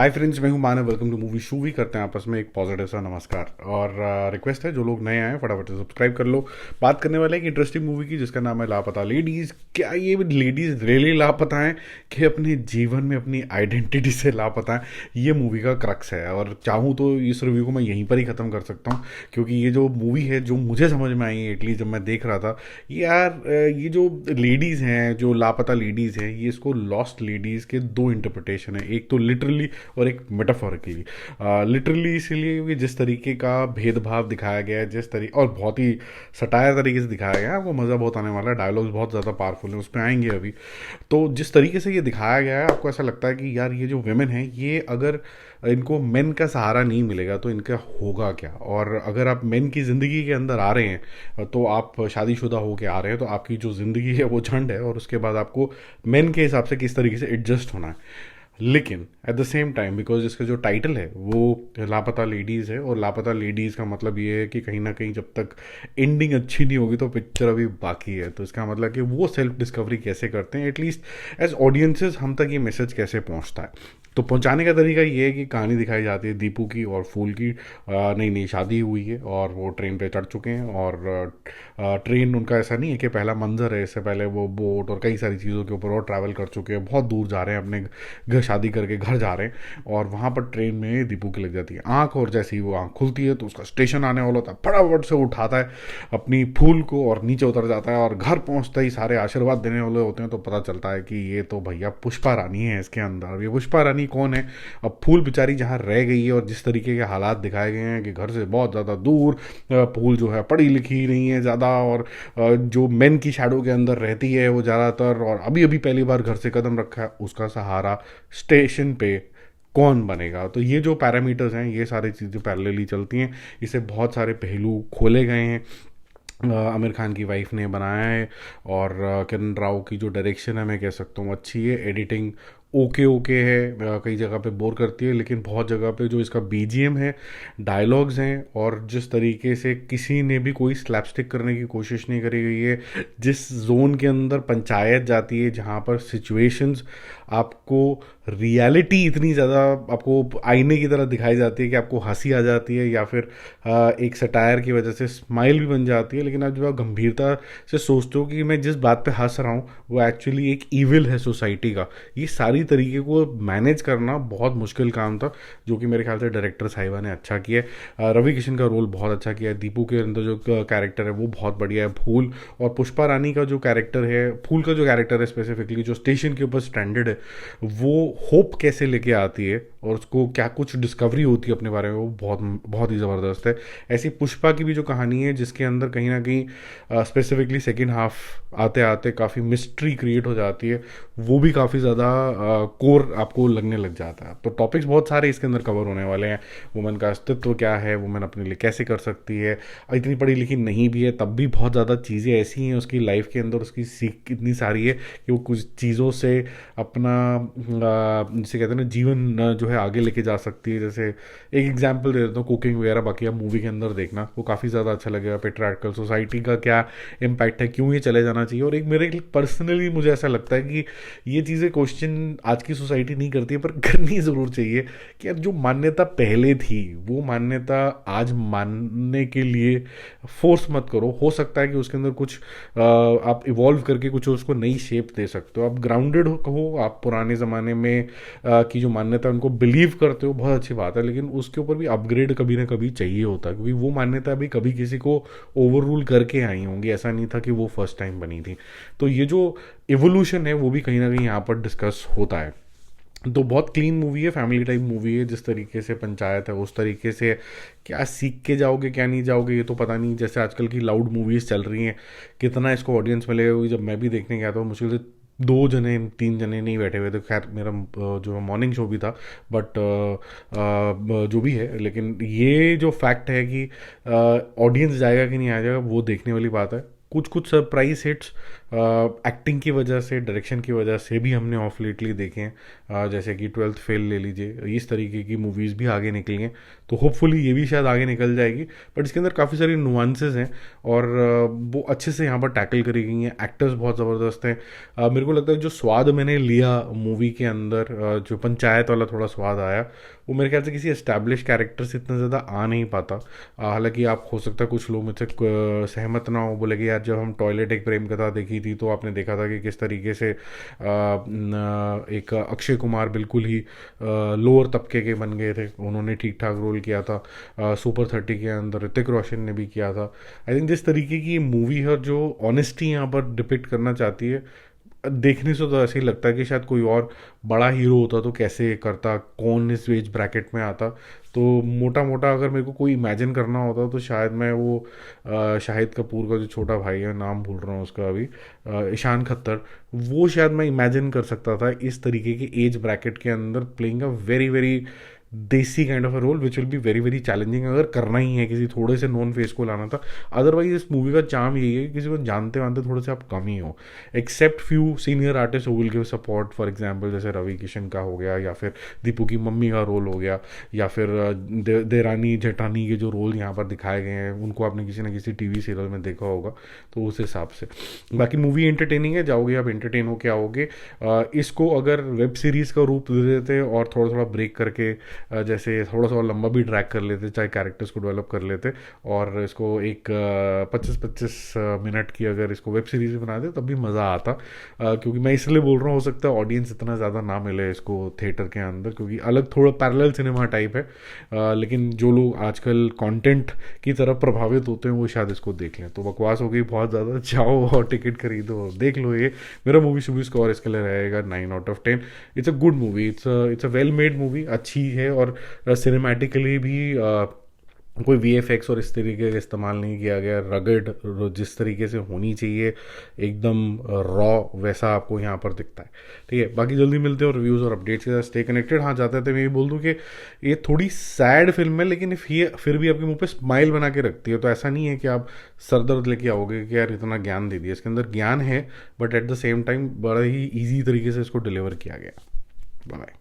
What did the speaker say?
हाय friends, मैं हूं Manav. Welcome to movie शूवी। करते हैं आपस में एक पॉजिटिव सा नमस्कार और रिक्वेस्ट है जो लोग नए आए फटाफट से सब्सक्राइब कर लो। बात करने वाले एक इंटरेस्टिंग मूवी की जिसका नाम है लापता लेडीज़। क्या ये लेडीज़ रियली लापता हैं कि अपने जीवन में अपनी आइडेंटिटी से लापता हैं? ये मूवी का क्रक्स है और चाहूँ तो इस रिव्यू को मैं यहीं पर ही ख़त्म कर सकता हूँ, क्योंकि ये जो मूवी है जो मुझे समझ में आई है एटलीस्ट जब मैं देख रहा था, यार ये जो लेडीज़ हैं, जो लापता लेडीज़ हैं, ये इसको लॉस्ट लेडीज़ के दो इंटरप्रिटेशन है। एक तो लिटरली और एक मेटाफोरिकली। लिटरली इसलिए क्योंकि जिस तरीके का भेदभाव दिखाया गया है, जिस तरीके और बहुत ही सटायर तरीके से दिखाया गया है, आपको मज़ा बहुत आने वाला है। डायलॉग्स बहुत ज़्यादा पावरफुल हैं, उस पर आएंगे अभी। तो जिस तरीके से ये दिखाया गया है, आपको ऐसा लगता है कि यार ये जो वेमेन है, ये अगर इनको मेन का सहारा नहीं मिलेगा तो इनका होगा क्या। और अगर आप मेन की ज़िंदगी के अंदर आ रहे हैं, तो आप शादीशुदा होकर आ रहे हैं, तो आपकी जो ज़िंदगी है वो झंड है और उसके बाद आपको मेन के हिसाब से किस तरीके से एडजस्ट होना है। लेकिन at the same time, because इसका जो टाइटल है वो लापता लेडीज़ है, और लापता लेडीज़ का मतलब ये है कि कहीं ना कहीं जब तक एंडिंग अच्छी नहीं होगी तो पिक्चर अभी बाकी है। तो इसका मतलब कि वो सेल्फ डिस्कवरी कैसे करते हैं, एटलीस्ट एज ऑडियंसेस हम तक ये मैसेज कैसे पहुंचता है। तो पहुंचाने का तरीका ये है कि कहानी दिखाई जाती है दीपू की और फूल की। नई नई शादी हुई है और वो ट्रेन पे चढ़ चुके हैं, और ट्रेन उनका ऐसा नहीं है कि पहला मंजर है, इससे पहले वो बोट और कई सारी चीज़ों के ऊपर और ट्रैवल कर चुके हैं, बहुत दूर जा रहे हैं, अपने घर शादी करके घर जा रहे हैं। और वहाँ पर ट्रेन में दीपू की लग जाती है आँख, और जैसे ही वो आँख खुलती है तो उसका स्टेशन आने वाला होता है, फटाफट से उठाता है अपनी फूल को और नीचे उतर जाता है, और घर पहुँचते ही सारे आशीर्वाद देने वाले होते हैं। तो पता चलता है कि ये तो भैया पुष्पा रानी है इसके अंदर। ये पुष्पा रानी कौन है? अब फूल बेचारी जहाँ रह गई है और जिस तरीके के हालात दिखाए गए हैं कि घर से बहुत ज़्यादा दूर, फूल जो है पढ़ी लिखी नहीं है ज़्यादा, और जो मेन की शैडो के अंदर रहती है वो ज़्यादातर, और अभी अभी पहली बार घर से कदम रखा है, उसका सहारा स्टेशन पे कौन बनेगा। तो ये जो पैरामीटर्स हैं, ये सारी चीज़ें पैरेलली चलती हैं। इसे बहुत सारे पहलू खोले गए हैं। आमिर खान की वाइफ ने बनाया है, और किरण राव की जो डायरेक्शन है मैं कह सकता हूँ अच्छी है। एडिटिंग ओके ओके है, कई जगह पे बोर करती है, लेकिन बहुत जगह पे जो इसका बीजीएम है, डायलॉग्स हैं, और जिस तरीके से किसी ने भी कोई स्लैपस्टिक करने की कोशिश नहीं करी गई है। जिस जोन के अंदर पंचायत जाती है, जहाँ पर सिचुएशंस आपको रियलिटी इतनी ज़्यादा आपको आईने की तरह दिखाई जाती है कि आपको हंसी आ जाती है, या फिर एक सटायर की वजह से स्माइल भी बन जाती है। लेकिन आप जब आप गंभीरता से सोचते हो कि मैं जिस बात पे हंस रहा हूँ वो एक्चुअली एक ईविल है सोसाइटी का, ये सारी तरीके को मैनेज करना बहुत मुश्किल काम था, जो कि मेरे ख्याल से डायरेक्टर साहिबा ने अच्छा किया है। रवि किशन का रोल बहुत अच्छा किया है। दीपू के अंदर जो कैरेक्टर है वो बहुत बढ़िया है। फूल और पुष्पा रानी का जो कैरेक्टर है, फूल का जो कैरेक्टर है स्पेसिफिकली, जो स्टेशन के ऊपर स्टैंडर्ड है, वो होप कैसे लेके आती है और उसको क्या कुछ डिस्कवरी होती है अपने बारे में, वो बहुत बहुत ही ज़बरदस्त है। ऐसी पुष्पा की भी जो कहानी है, जिसके अंदर कहीं ना कहीं स्पेसिफिकली सेकेंड हाफ आते आते काफ़ी मिस्ट्री क्रिएट हो जाती है, वो भी काफ़ी ज़्यादा कोर आपको लगने लग जाता है। तो टॉपिक्स बहुत सारे इसके अंदर कवर होने वाले हैं। वुमेन का अस्तित्व क्या है, वुमेन अपने लिए कैसे कर सकती है, इतनी पढ़ी लिखी नहीं भी है तब भी बहुत ज़्यादा चीज़ें ऐसी हैं उसकी लाइफ के अंदर, उसकी सीख इतनी सारी है कि वो कुछ चीज़ों से अपना जिसे कहते हैं ना जीवन जो है आगे लेके जा सकती है। जैसे एक एग्जांपल दे देता हूँ, कुकिंग वगैरह, बाकी आप मूवी के अंदर देखना, वो काफ़ी ज़्यादा अच्छा लगेगा। पेट्रियार्कल सोसाइटी का क्या इम्पैक्ट है, क्यों ये चले जाना चाहिए। और एक मेरे पर्सनली मुझे ऐसा लगता है कि ये चीज़ें क्वेश्चन आज की सोसाइटी नहीं करती है, पर करनी ज़रूर चाहिए कि यार जो मान्यता पहले थी वो मान्यता आज मानने के लिए फोर्स मत करो। हो सकता है कि उसके अंदर कुछ आप इवॉल्व करके कुछ उसको नई शेप दे सकते हो। आप ग्राउंडेड हो, आप पुराने ज़माने में की जो मान्यता उनको बिलीव करते हो, बहुत अच्छी बात है, लेकिन उसके ऊपर भी अपग्रेड कभी ना कभी चाहिए होता है, क्योंकि वो मान्यता भी कभी किसी को ओवर रूल करके आई होंगी। ऐसा नहीं था कि वो फर्स्ट टाइम बनी थी। तो ये जो इवोल्यूशन है वो भी कहीं ना कहीं यहाँ पर डिस्कस होता है। तो बहुत क्लीन मूवी है, फैमिली टाइप मूवी है। जिस तरीके से पंचायत है उस तरीके से क्या सीख के जाओगे क्या नहीं जाओगे ये तो पता नहीं। जैसे आजकल की लाउड मूवीज़ चल रही हैं, कितना इसको ऑडियंस मिलेगा, क्योंकि जब मैं भी देखने गया था मुश्किल से 2 जने 3 जने नहीं बैठे हुए थे। खैर मेरा जो मॉर्निंग शो भी था, बट जो भी है, लेकिन ये जो फैक्ट है कि ऑडियंस जाएगा कि नहीं आ जाएगा वो देखने वाली बात है। कुछ कुछ सरप्राइज हिट्स एक्टिंग की वजह से, डायरेक्शन की वजह से भी हमने ऑफ लेटली देखे हैं। जैसे कि 12th फेल ले लीजिए, इस तरीके की मूवीज़ भी आगे निकली हैं, तो होपफुली ये भी शायद आगे निकल जाएगी। बट इसके अंदर काफ़ी सारी नुआंसेस हैं और वो अच्छे से यहाँ पर टैकल करी गई हैं। एक्टर्स बहुत ज़बरदस्त हैं। मेरे को लगता है जो स्वाद मैंने लिया मूवी के अंदर, जो पंचायत वाला थोड़ा स्वाद आया, वो मेरे ख्याल से किसी एस्टैब्लिश कैरेक्टर से इतना ज़्यादा आ नहीं पाता। हालांकि आप हो सकता है कुछ लोग मुझसे सहमत ना हो, बोले कि यार जब हम टॉयलेट एक प्रेम कथा देखी थी तो आपने देखा था कि किस तरीके से एक अक्षय कुमार बिल्कुल ही लोअर तबके के बन गए थे, उन्होंने ठीक ठाक रोल किया था। सुपर 30 के अंदर ऋतिक रोशन ने भी किया था। आई थिंक जिस तरीके की मूवी है, जो ऑनेस्टी यहाँ पर डिपिक्ट करना चाहती है, देखने से तो ऐसे ही लगता है कि शायद कोई और बड़ा हीरो होता तो कैसे करता, कौन इस एज ब्रैकेट में आता। तो मोटा मोटा अगर मेरे को कोई इमेजिन करना होता तो शायद मैं वो शाहिद कपूर का जो छोटा भाई है, नाम भूल रहा हूँ उसका अभी, ईशान खत्तर, वो शायद मैं इमेजिन कर सकता था इस तरीके के एज ब्रैकेट के अंदर playing a very very desi kind of a role which will be very very challenging, अगर करना ही है, किसी थोड़े से नॉन फेस को लाना था। अदरवाइज इस मूवी का चार्म यही है कि किसी को जानते वानते थोड़े से आप कम ही हो, except few senior artist who will give support. For example जैसे रवि किशन का हो गया, या फिर दीपू की मम्मी का रोल हो गया, या फिर देरानी जेठानी के जो रोल यहाँ पर दिखाए गए हैं उनको आपने किसी ना किसी टीवी सीरियल में देखा होगा, तो उस हिसाब से बाकी मूवी एंटरटेनिंग है, जाओगे आप एंटरटेन हो के आओगे। इसको अगर वेब सीरीज़ का रूप दे देते और थोड़ा थोड़ा ब्रेक करके जैसे थोड़ा सा और लंबा भी ड्रैग कर लेते, चाहे कैरेक्टर्स को डेवलप कर लेते, और इसको एक 25-25 मिनट की अगर इसको वेब सीरीज बना दे तब भी मज़ा आता। क्योंकि मैं इसलिए बोल रहा हूँ, हो सकता है ऑडियंस इतना ज़्यादा ना मिले इसको थिएटर के अंदर, क्योंकि अलग थोड़ा पैरेलल सिनेमा टाइप है। लेकिन जो लोग आजकल कंटेंट की तरफ प्रभावित होते हैं वो शायद इसको देख लें। तो बकवास हो गई बहुत ज़्यादा, जाओ और टिकट खरीदो और देख लो। ये मेरा मूवी शूवी स्कोर इसके लिए रहेगा 9/10। It's a good movie, it's a well made movie, अच्छी है, और सिनेमैटिकली भी कोई वीएफएक्स और इस तरीके का इस्तेमाल नहीं किया गया। रगड़ जिस तरीके से होनी चाहिए एकदम रॉ, वैसा आपको यहाँ पर दिखता है। ठीक है, बाकी जल्दी मिलते हैं और रिव्यूज़ और अपडेट्स के साथ। Stay connected. हाँ, जाते थे मैं ये बोल दूँ कि ये थोड़ी सैड फिल्म है, लेकिन इफ़ ये फिर भी आपके मुंह पे स्माइल बना के रखती है, तो ऐसा नहीं है कि आप सर दर्द लेके आओगे कि यार इतना ज्ञान दे दिया। इसके अंदर ज्ञान है, but at the same time बड़ा ही ईजी तरीके से इसको डिलीवर किया गया। बाय।